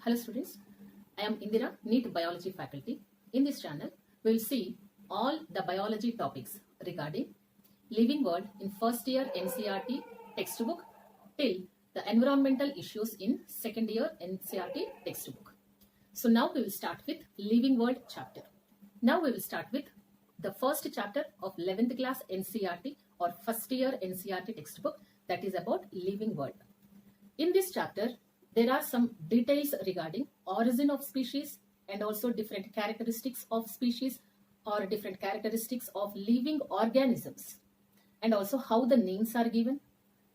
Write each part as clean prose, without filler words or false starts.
Hello students, I am Indira, NEET Biology faculty. In this channel, we will see all the biology topics regarding living world in first year NCERT textbook till the environmental issues in second year NCERT textbook. So now we will start with living world chapter. Now we will start with the first chapter of 11th class NCERT or first year NCERT textbook, that is about living world. In this chapter, there are some details regarding origin of species and also different characteristics of species or different characteristics of living organisms, and also how the names are given,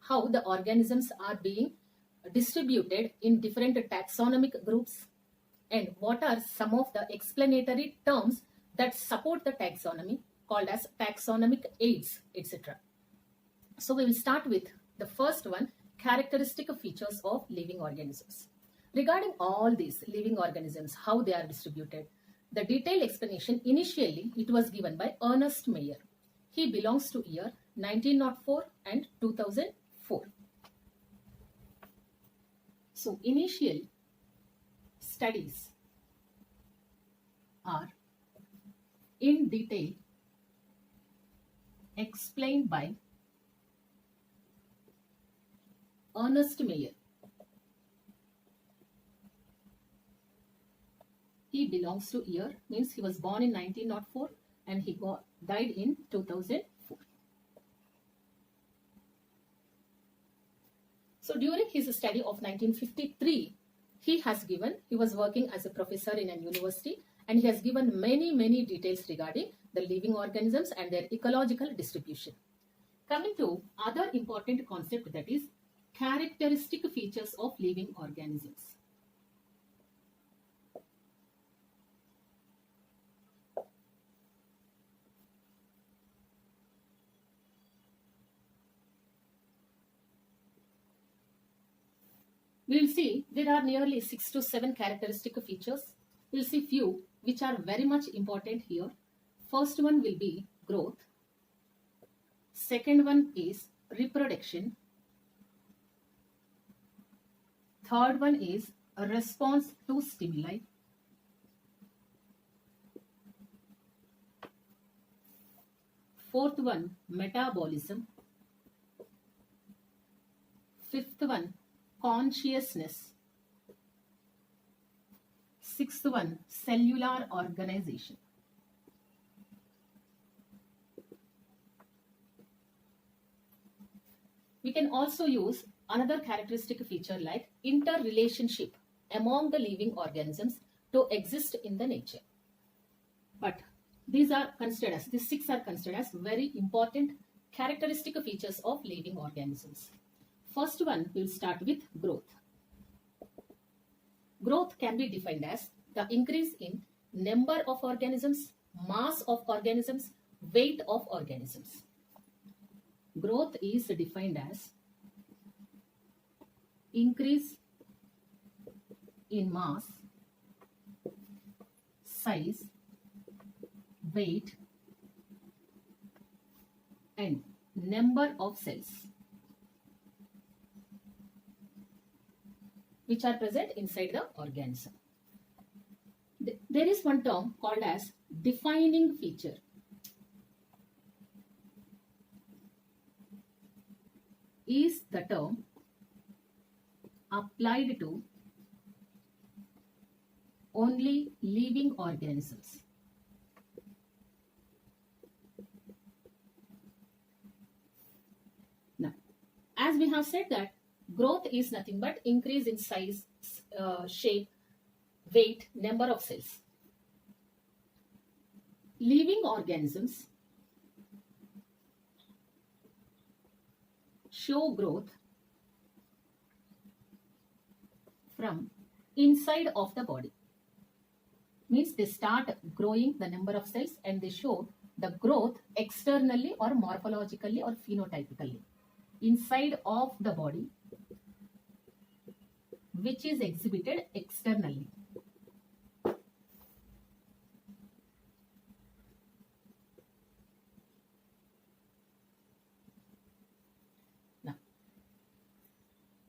how the organisms are being distributed in different taxonomic groups, and what are some of the explanatory terms that support the taxonomy called as taxonomic aids, etc. So we will start with the first one, characteristic features of living organisms. Regarding all these living organisms, how they are distributed, the detailed explanation initially it was given by Ernest Mayr. He belongs to year 1904 and 2004. So initial studies are in detail explained by Ernest Mayr. He belongs to year, means he was born in 1904 and he died in 2004. So during his study of 1953, he was working as a professor in a university, and he has given many details regarding the living organisms and their ecological distribution. Coming to other important concept, that is characteristic features of living organisms. We will see there are nearly 6 to 7 characteristic features. We will see few which are very much important here. First one will be growth. Second one is reproduction. Third one is a response to stimuli. Fourth one, metabolism. Fifth one, consciousness. Sixth one, cellular organization. We can also use another characteristic feature like interrelationship among the living organisms to exist in the nature. But these 6 are considered as very important characteristic features of living organisms. First one, we will start with growth. Growth can be defined as the increase in number of organisms, mass of organisms, weight of organisms. Growth is defined as increase in mass, size, weight, and number of cells which are present inside the organism. There is one term called as defining feature. Is the term applied to only living organisms. Now, as we have said that growth is nothing but increase in size, shape, weight, number of cells. Living organisms show growth from inside of the body. Means they start growing the number of cells and they show the growth externally or morphologically or phenotypically inside of the body, which is exhibited externally. Now,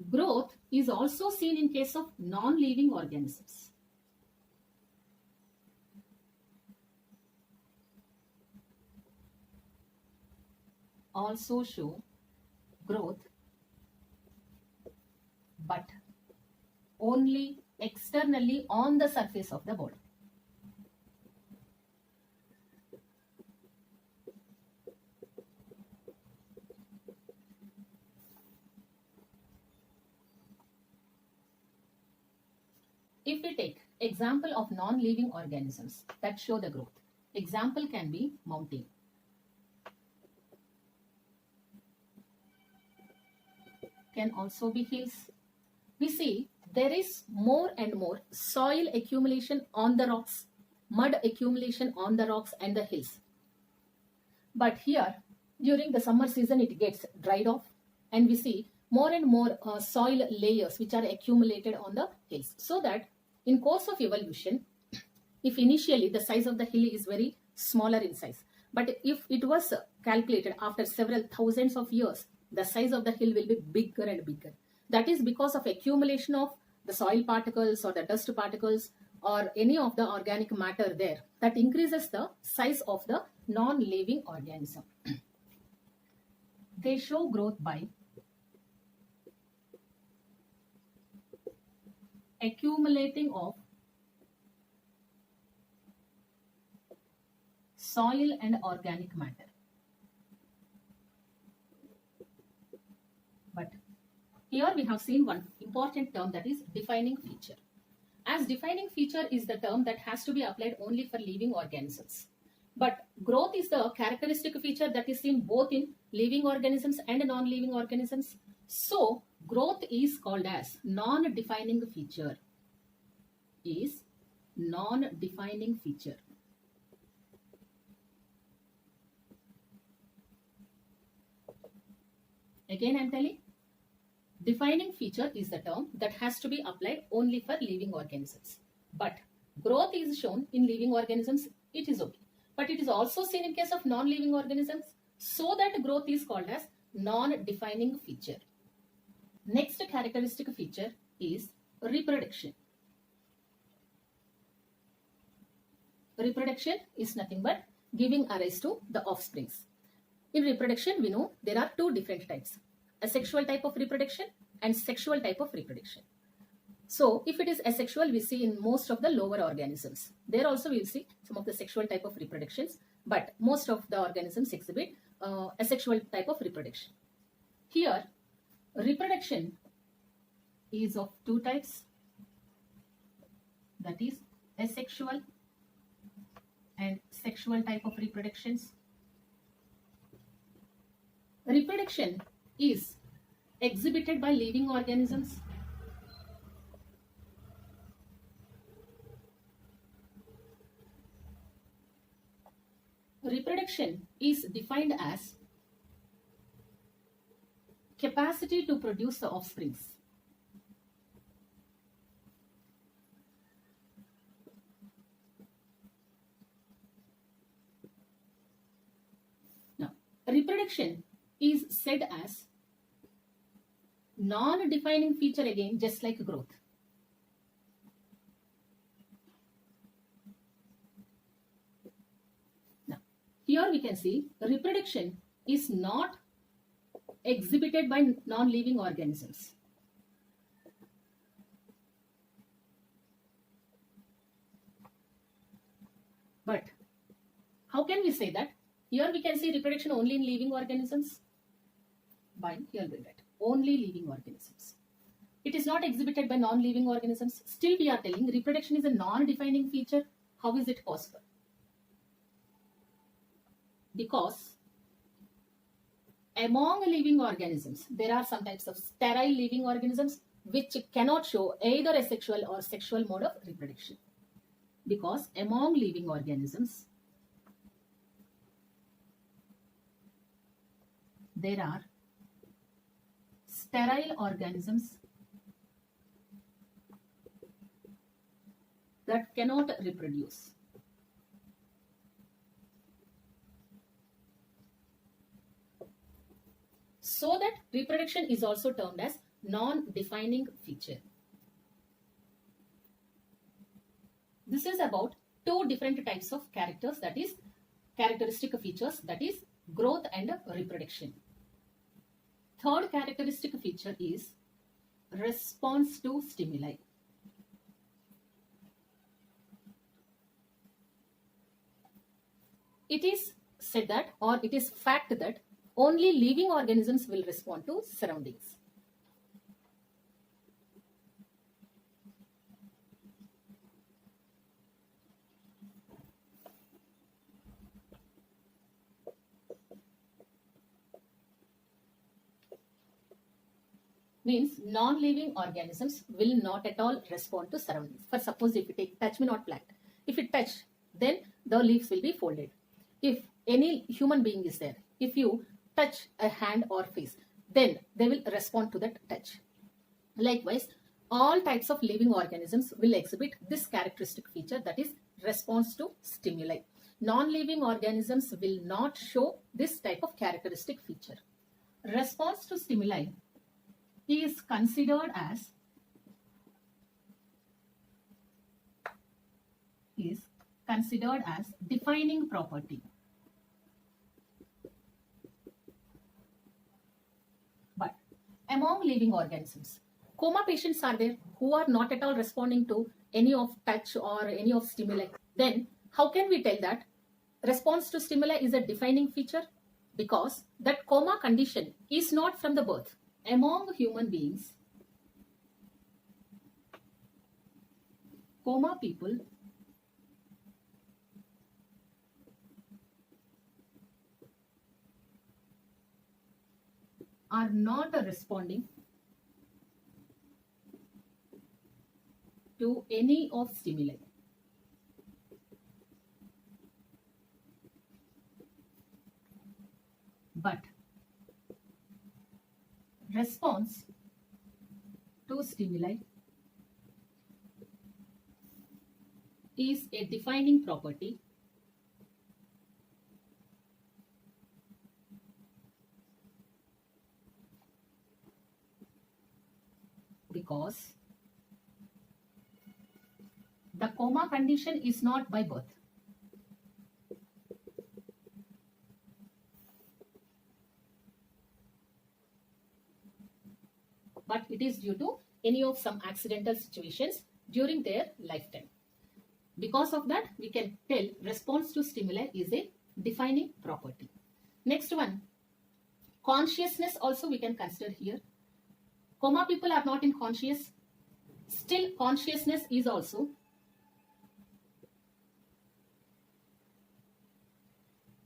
growth is also seen in case of non-living organisms. Also show growth, but only externally on the surface of the body. If we take example of non-living organisms that show the growth, example can be mountain. Can also be hills. We see there is more and more soil accumulation on the rocks, mud accumulation on the rocks and the hills. But here, during the summer season, it gets dried off, and we see more and more soil layers which are accumulated on the hills. So that in course of evolution, if initially the size of the hill is very smaller in size, but if it was calculated after several thousands of years, the size of the hill will be bigger and bigger. That is because of accumulation of the soil particles or the dust particles or any of the organic matter there, that increases the size of the non-living organism. They show growth by accumulating of soil and organic matter. But here we have seen one important term, that is defining feature. As defining feature is the term that has to be applied only for living organisms. But growth is the characteristic feature that is seen both in living organisms and non-living organisms. So growth is called as non-defining feature. Is non-defining feature. Again I am telling, defining feature is the term that has to be applied only for living organisms. But growth is shown in living organisms, it is okay. But it is also seen in case of non-living organisms, so that growth is called as non-defining feature. Next characteristic feature is reproduction. Reproduction is nothing but giving rise to the offsprings. In reproduction, we know there are two different types: asexual type of reproduction and sexual type of reproduction. So if it is asexual, we see in most of the lower organisms. There also we will see some of the sexual type of reproductions, but most of the organisms exhibit asexual type of reproduction. Here, reproduction is of two types, that is asexual and sexual type of reproductions. Reproduction is exhibited by living organisms. Reproduction is defined as capacity to produce the offsprings. Now, reproduction is said as non-defining feature, again just like growth. Now, here we can see reproduction is not exhibited by non-living organisms. But how can we say that? Here we can see reproduction only in living organisms. Fine, here we write only living organisms. It is not exhibited by non-living organisms. Still we are telling reproduction is a non-defining feature. How is it possible? Because among living organisms, there are some types of sterile living organisms which cannot show either asexual or sexual mode of reproduction. Because among living organisms, there are sterile organisms that cannot reproduce. So that reproduction is also termed as non-defining feature. This is about two different types of characters, that is characteristic features, that is growth and reproduction. Third characteristic feature is response to stimuli. It is said that, or it is fact that, only living organisms will respond to surroundings. Means non-living organisms will not at all respond to surroundings. For suppose if you take touch me not plant, if it touch, then the leaves will be folded. If any human being is there, if you touch a hand or face, then they will respond to that touch. Likewise, all types of living organisms will exhibit this characteristic feature, that is response to stimuli. Non-living organisms will not show this type of characteristic feature. Response to stimuli is considered as defining property. But among living organisms, coma patients are there who are not at all responding to any of touch or any of stimuli. Then how can we tell that response to stimuli is a defining feature? Because that coma condition is not from the birth. Among human beings, coma people are not responding to any of stimuli. But response to stimuli is a defining property because the coma condition is not by birth. But it is due to any of some accidental situations during their lifetime. Because of that, we can tell response to stimuli is a defining property. Next one, consciousness also we can consider here. Coma people are not in conscious. Still, consciousness is also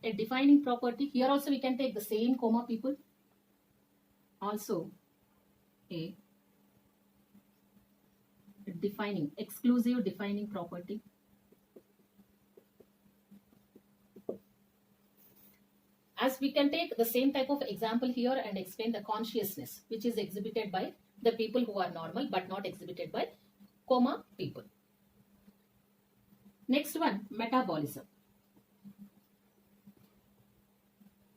a defining property. Here also we can take the same coma people. Also a exclusive defining property. As we can take the same type of example here and explain the consciousness which is exhibited by the people who are normal but not exhibited by coma people. Next one, metabolism.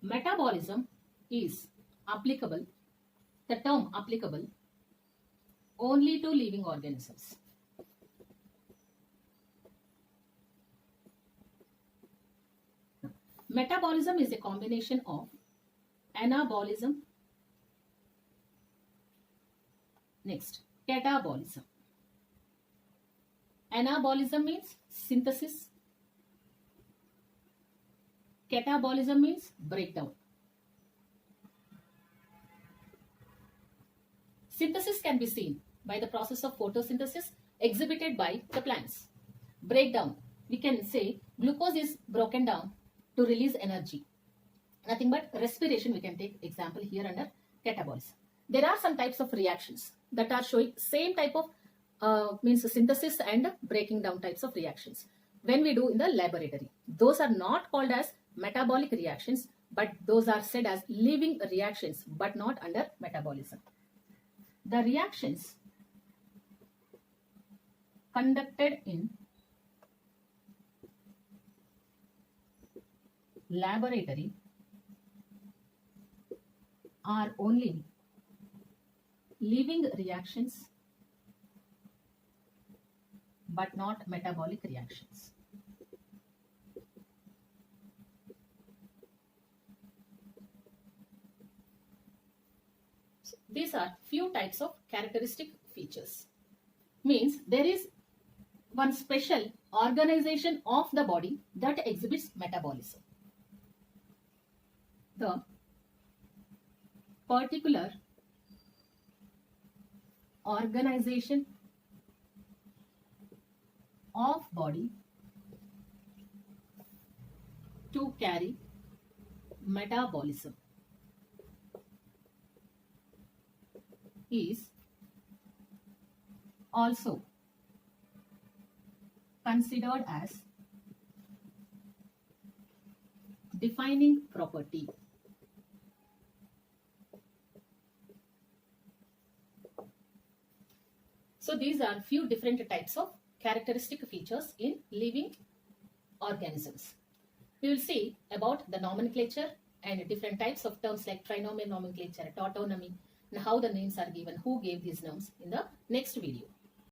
Metabolism is applicable, the term applicable only to living organisms. Metabolism is a combination of anabolism, next catabolism. Anabolism means synthesis, catabolism means breakdown. Synthesis can be seen by the process of photosynthesis exhibited by the plants. Breakdown, we can say glucose is broken down to release energy. Nothing but respiration, we can take example here under catabolism. There are some types of reactions that are showing same type of means synthesis and breaking down types of reactions. When we do in the laboratory, those are not called as metabolic reactions, but those are said as living reactions, but not under metabolism. The reactions conducted in laboratory are only living reactions but not metabolic reactions. So these are few types of characteristic features. Means there is one special organization of the body that exhibits metabolism. The particular organization of body to carry metabolism is also considered as defining property. So these are few different types of characteristic features in living organisms. We will see about the nomenclature and different types of terms like trinomial nomenclature, tautonomy, and how the names are given, who gave these names in the next video.